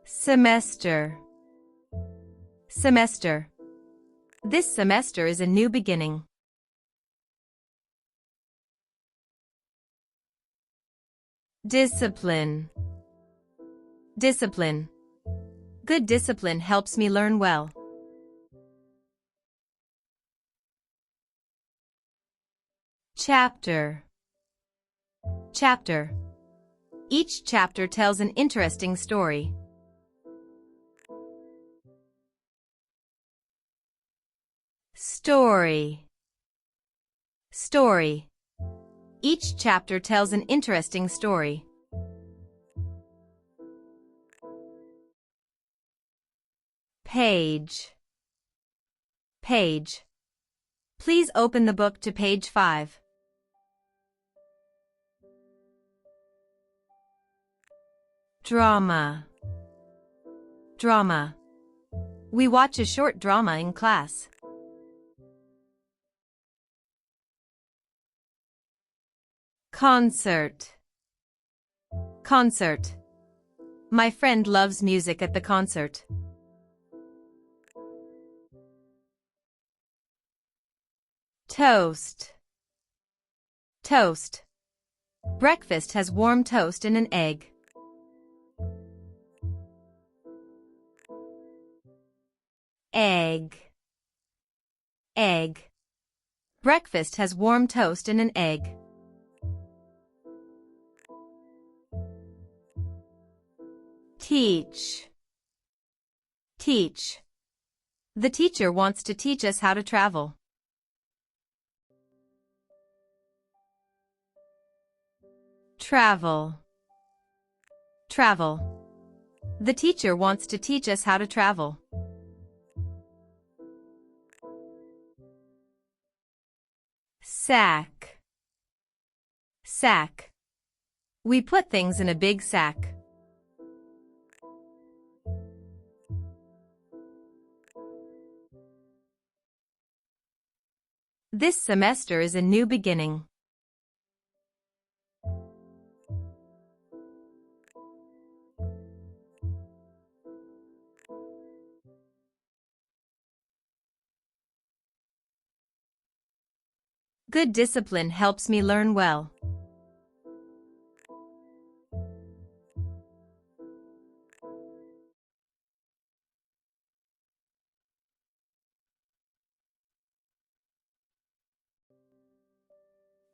Semester. Semester. This semester is a new beginning. Discipline. Discipline. Good discipline helps me learn well. Chapter. Chapter. Each chapter tells an interesting story. Story. Story. Each chapter tells an interesting story. Page. Page. Please open the book to page 5. Drama. Drama. We watch a short drama in class. Concert. Concert. My friend loves music at the concert. Toast. Toast. Breakfast has warm toast and an egg. Egg. Egg. Breakfast has warm toast and an egg. Teach. Teach. The teacher wants to teach us how to travel. Travel. Travel. The teacher wants to teach us how to travel. Sack. Sack. We put things in a big sack. This semester is a new beginning. Good discipline helps me learn well.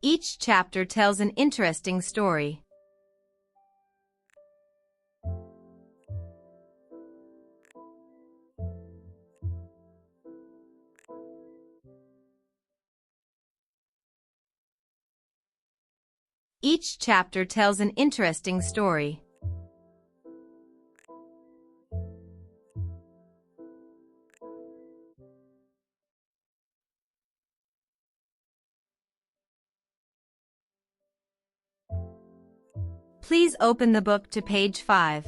Each chapter tells an interesting story. Each chapter tells an interesting story. Please open the book to page 5.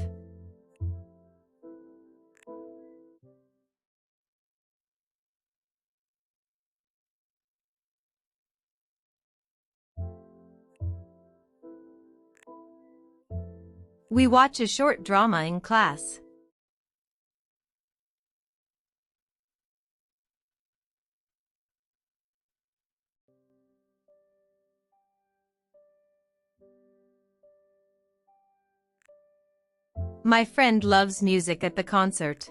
We watch a short drama in class. My friend loves music at the concert.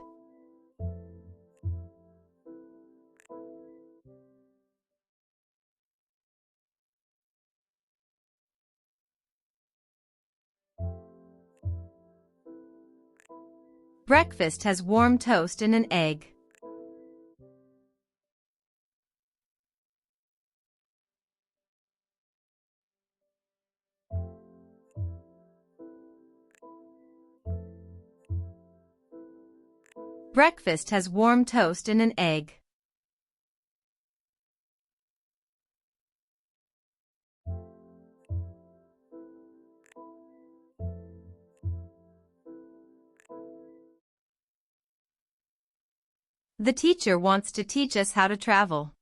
Breakfast has warm toast and an egg. Breakfast has warm toast and an egg. The teacher wants to teach us how to travel.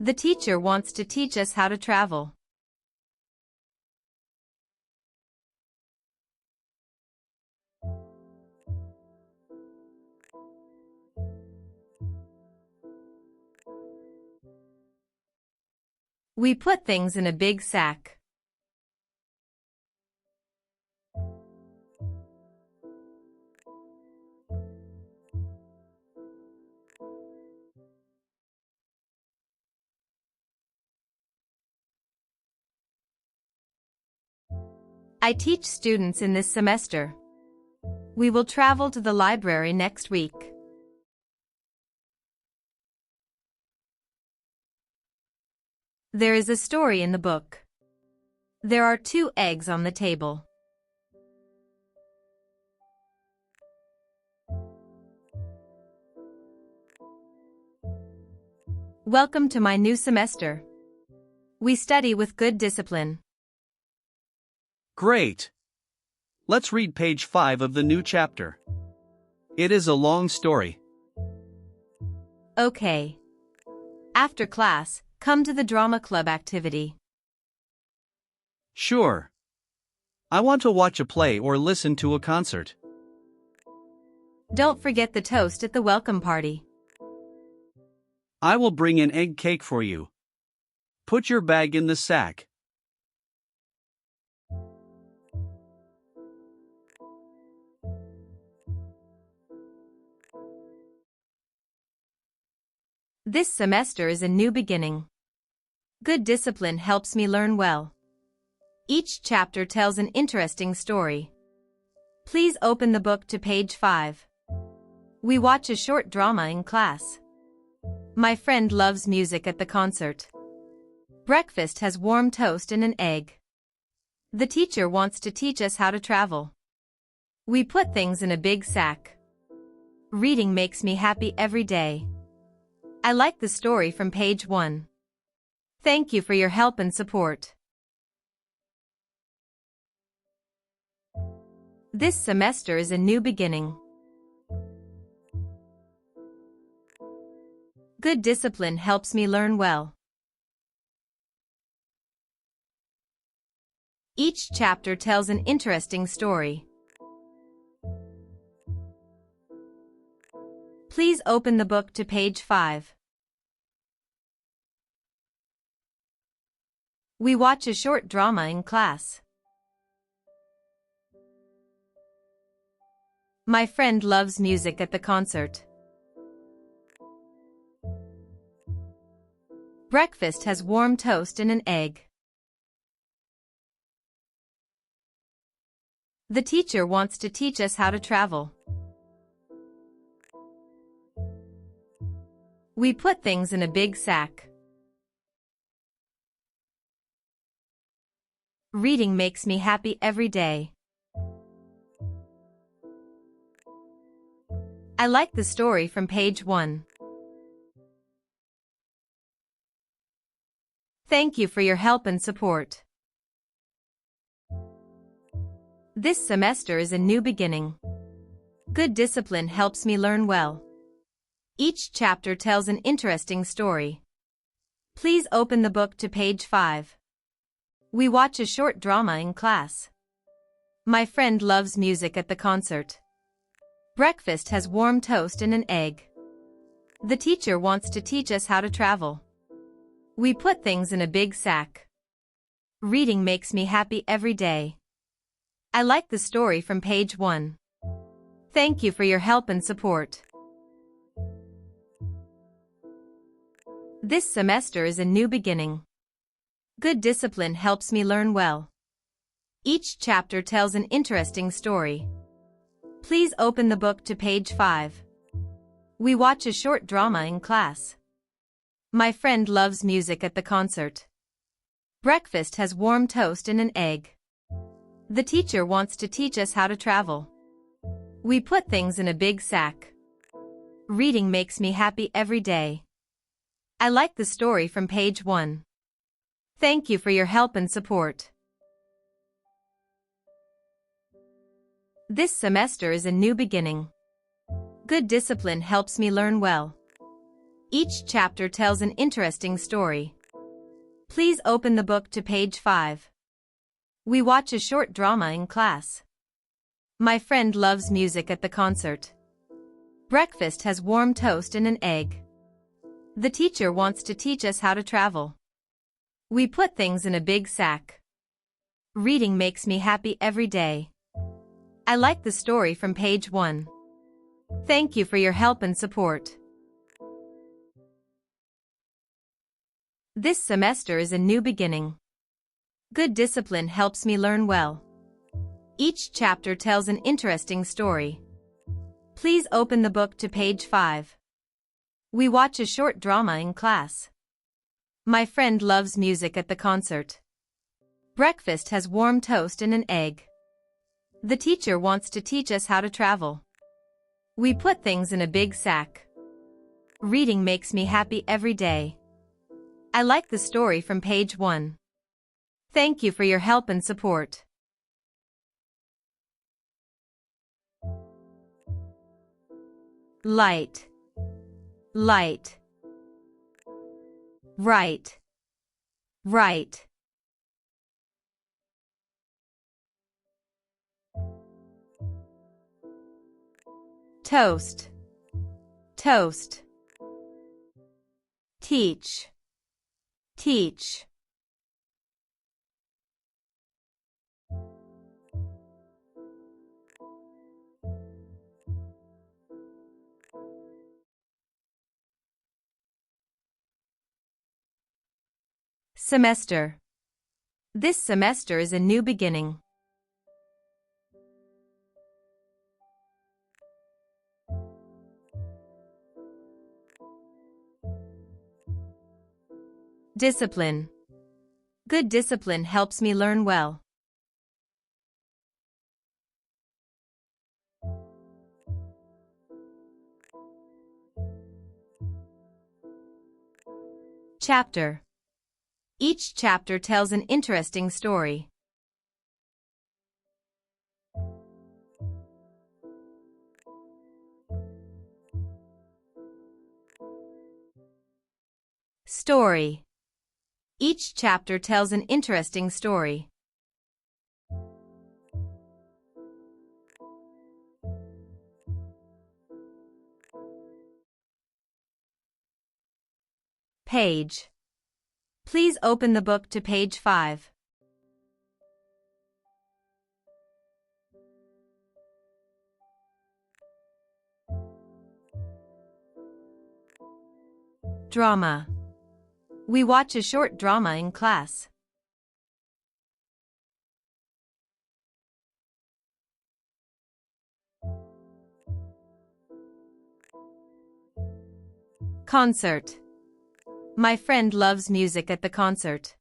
The teacher wants to teach us how to travel. We put things in a big sack. I teach students in this semester. We will travel to the library next week. There is a story in the book. There are 2 eggs on the table. Welcome to my new semester. We study with good discipline. Great! Let's read page 5 of the new chapter. It is a long story. Okay. After class, come to the drama club activity. Sure. I want to watch a play or listen to a concert. Don't forget the toast at the welcome party. I will bring an egg cake for you. Put your bag in the sack. This semester is a new beginning. Good discipline helps me learn well. Each chapter tells an interesting story. Please open the book to page 5. We watch a short drama in class. My friend loves music at the concert. Breakfast has warm toast and an egg. The teacher wants to teach us how to travel. We put things in a big sack. Reading makes me happy every day. I like the story from page 1. Thank you for your help and support. This semester is a new beginning. Good discipline helps me learn well. Each chapter tells an interesting story. Please open the book to page 5. We watch a short drama in class. My friend loves music at the concert. Breakfast has warm toast and an egg. The teacher wants to teach us how to travel. We put things in a big sack. Reading makes me happy every day. I like the story from page 1. Thank you for your help and support. This semester is a new beginning. Good discipline helps me learn well. Each chapter tells an interesting story. Please open the book to page 5. We watch a short drama in class. My friend loves music at the concert. Breakfast has warm toast and an egg. The teacher wants to teach us how to travel. We put things in a big sack. Reading makes me happy every day. I like the story from page 1. Thank you for your help and support. This semester is a new beginning. Good discipline helps me learn well. Each chapter tells an interesting story. Please open the book to page 5. We watch a short drama in class. My friend loves music at the concert. Breakfast has warm toast and an egg. The teacher wants to teach us how to travel. We put things in a big sack. Reading makes me happy every day. I like the story from page 1. Thank you for your help and support. This semester is a new beginning. Good discipline helps me learn well. Each chapter tells an interesting story. Please open the book to page 5. We watch a short drama in class. My friend loves music at the concert. Breakfast has warm toast and an egg. The teacher wants to teach us how to travel. We put things in a big sack. Reading makes me happy every day. I like the story from page 1. Thank you for your help and support. This semester is a new beginning. Good discipline helps me learn well. Each chapter tells an interesting story. Please open the book to page 5. We watch a short drama in class. My friend loves music at the concert. Breakfast has warm toast and an egg. The teacher wants to teach us how to travel. We put things in a big sack. Reading makes me happy every day. I like the story from page 1. Thank you for your help and support. Light, light. Right, right. Toast, toast. Teach, teach. Semester. This semester is a new beginning. Discipline. Good discipline helps me learn well. Chapter. Each chapter tells an interesting story. Story. Each chapter tells an interesting story. Page. Please open the book to page 5. Drama. We watch a short drama in class. Concert. My friend loves music at the concert.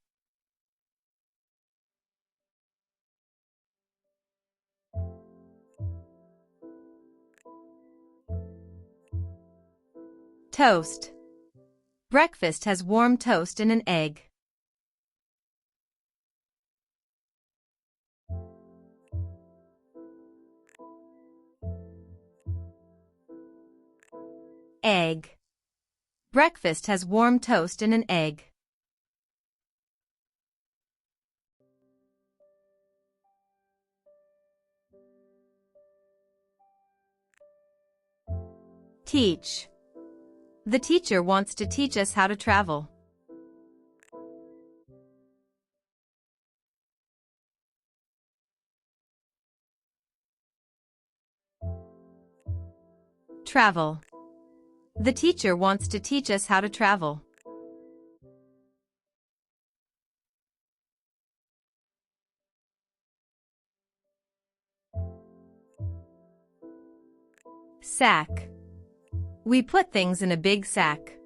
Toast. Breakfast has warm toast and an egg. Egg. Breakfast has warm toast and an egg. Teach. The teacher wants to teach us how to travel. Travel. The teacher wants to teach us how to travel. Sack. We put things in a big sack.